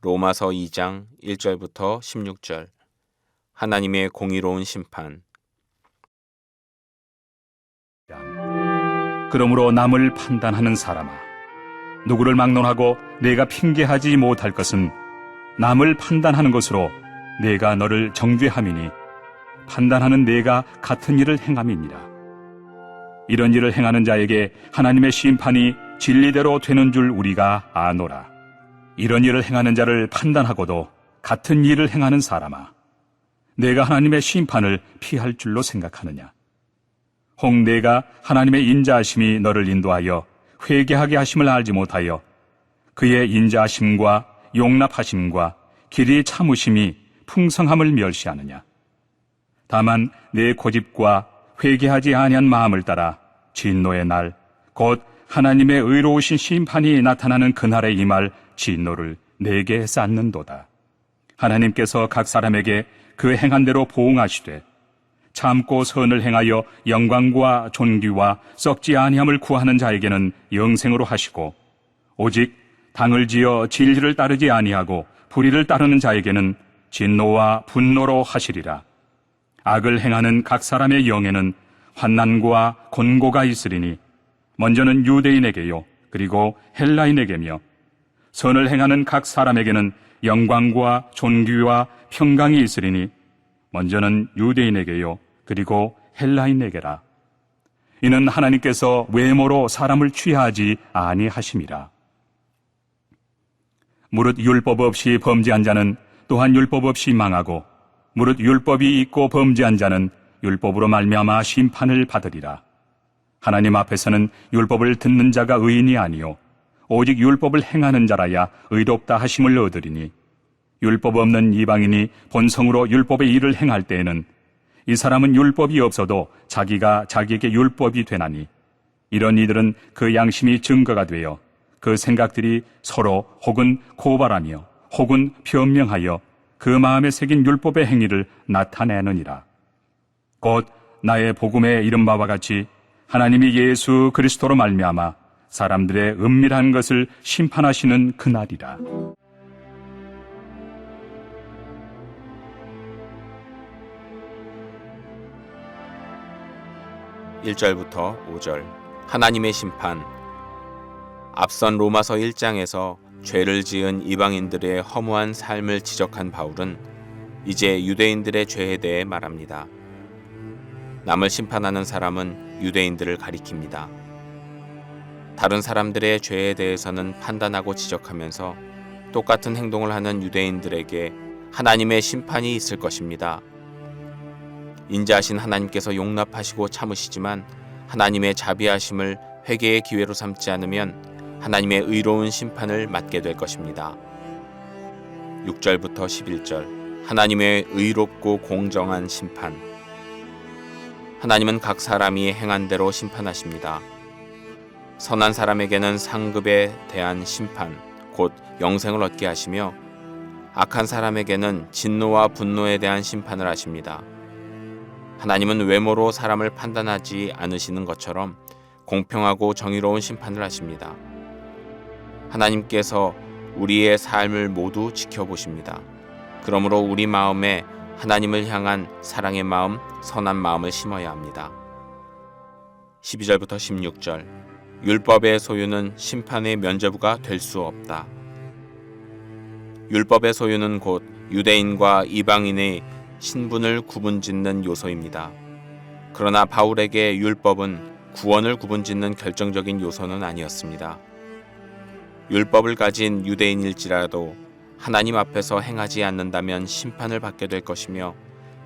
로마서 2장 1절부터 16절. 하나님의 공의로운 심판. 그러므로 남을 판단하는 사람아, 누구를 막론하고 내가 핑계하지 못할 것은 남을 판단하는 것으로 내가 너를 정죄함이니 판단하는 내가 같은 일을 행함이니라. 이런 일을 행하는 자에게 하나님의 심판이 진리대로 되는 줄 우리가 아노라. 이런 일을 행하는 자를 판단하고도 같은 일을 행하는 사람아, 내가 하나님의 심판을 피할 줄로 생각하느냐? 혹 내가 하나님의 인자하심이 너를 인도하여 회개하게 하심을 알지 못하여 그의 인자하심과 용납하심과 길이 참으심이 풍성함을 멸시하느냐? 다만 내 고집과 회개하지 아니한 마음을 따라 진노의 날, 곧 하나님의 의로우신 심판이 나타나는 그날에 임할 진노를 내게 쌓는도다. 하나님께서 각 사람에게 그 행한 대로 보응하시되 참고 선을 행하여 영광과 존귀와 썩지 아니함을 구하는 자에게는 영생으로 하시고, 오직 당을 지어 진리를 따르지 아니하고 불의를 따르는 자에게는 진노와 분노로 하시리라. 악을 행하는 각 사람의 영에는 환난과 곤고가 있으리니 먼저는 유대인에게요 그리고 헬라인에게며, 선을 행하는 각 사람에게는 영광과 존귀와 평강이 있으리니 먼저는 유대인에게요 그리고 헬라인에게라. 이는 하나님께서 외모로 사람을 취하지 아니하심이라. 무릇 율법 없이 범죄한 자는 또한 율법 없이 망하고, 무릇 율법이 있고 범죄한 자는 율법으로 말미암아 심판을 받으리라. 하나님 앞에서는 율법을 듣는 자가 의인이 아니요 오직 율법을 행하는 자라야 의롭다 하심을 얻으리니, 율법 없는 이방인이 본성으로 율법의 일을 행할 때에는 이 사람은 율법이 없어도 자기가 자기에게 율법이 되나니, 이런 이들은 그 양심이 증거가 되어 그 생각들이 서로 혹은 고발하며 혹은 변명하여 그 마음에 새긴 율법의 행위를 나타내느니라. 곧 나의 복음에 이른 바와 같이 하나님이 예수 그리스도로 말미암아 사람들의 은밀한 것을 심판하시는 그날이라. 1절부터 5절. 하나님의 심판. 앞선 로마서 1장에서 죄를 지은 이방인들의 허무한 삶을 지적한 바울은 이제 유대인들의 죄에 대해 말합니다. 남을 심판하는 사람은 유대인들을 가리킵니다. 다른 사람들의 죄에 대해서는 판단하고 지적하면서 똑같은 행동을 하는 유대인들에게 하나님의 심판이 있을 것입니다. 인자하신 하나님께서 용납하시고 참으시지만 하나님의 자비하심을 회개의 기회로 삼지 않으면 하나님의 의로운 심판을 맞게 될 것입니다. 6절부터 11절. 하나님의 의롭고 공정한 심판. 하나님은 각 사람이 행한 대로 심판하십니다. 선한 사람에게는 상급에 대한 심판, 곧 영생을 얻게 하시며, 악한 사람에게는 진노와 분노에 대한 심판을 하십니다. 하나님은 외모로 사람을 판단하지 않으시는 것처럼 공평하고 정의로운 심판을 하십니다. 하나님께서 우리의 삶을 모두 지켜보십니다. 그러므로 우리 마음에 하나님을 향한 사랑의 마음, 선한 마음을 심어야 합니다. 12절부터 16절. 율법의 소유는 심판의 면죄부가 될 수 없다. 율법의 소유는 곧 유대인과 이방인의 신분을 구분짓는 요소입니다. 그러나 바울에게 율법은 구원을 구분짓는 결정적인 요소는 아니었습니다. 율법을 가진 유대인일지라도 하나님 앞에서 행하지 않는다면 심판을 받게 될 것이며,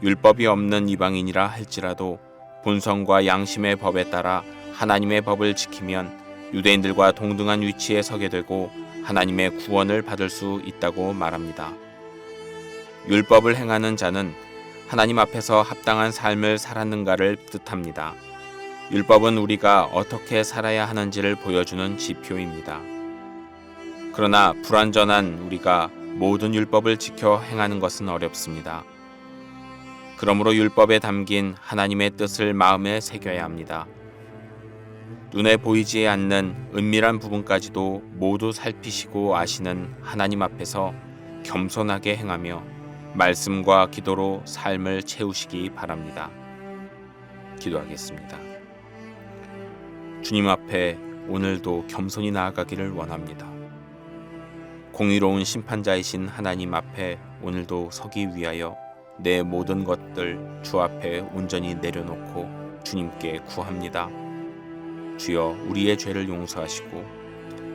율법이 없는 이방인이라 할지라도 본성과 양심의 법에 따라 하나님의 법을 지키면 유대인들과 동등한 위치에 서게 되고 하나님의 구원을 받을 수 있다고 말합니다. 율법을 행하는 자는 하나님 앞에서 합당한 삶을 살았는가를 뜻합니다. 율법은 우리가 어떻게 살아야 하는지를 보여주는 지표입니다. 그러나 불완전한 우리가 모든 율법을 지켜 행하는 것은 어렵습니다. 그러므로 율법에 담긴 하나님의 뜻을 마음에 새겨야 합니다. 눈에 보이지 않는 은밀한 부분까지도 모두 살피시고 아시는 하나님 앞에서 겸손하게 행하며 말씀과 기도로 삶을 채우시기 바랍니다. 기도하겠습니다. 주님 앞에 오늘도 겸손히 나아가기를 원합니다. 공의로운 심판자이신 하나님 앞에 오늘도 서기 위하여 내 모든 것들 주 앞에 온전히 내려놓고 주님께 구합니다. 주여 우리의 죄를 용서하시고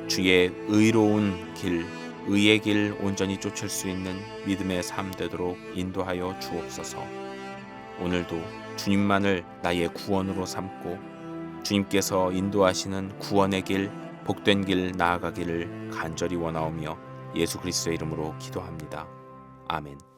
주의 의로운 길, 의의 길 온전히 쫓을 수 있는 믿음의 삶 되도록 인도하여 주옵소서. 오늘도 주님만을 나의 구원으로 삼고 주님께서 인도하시는 구원의 길, 복된 길 나아가기를 간절히 원하오며 예수 그리스도의 이름으로 기도합니다. 아멘.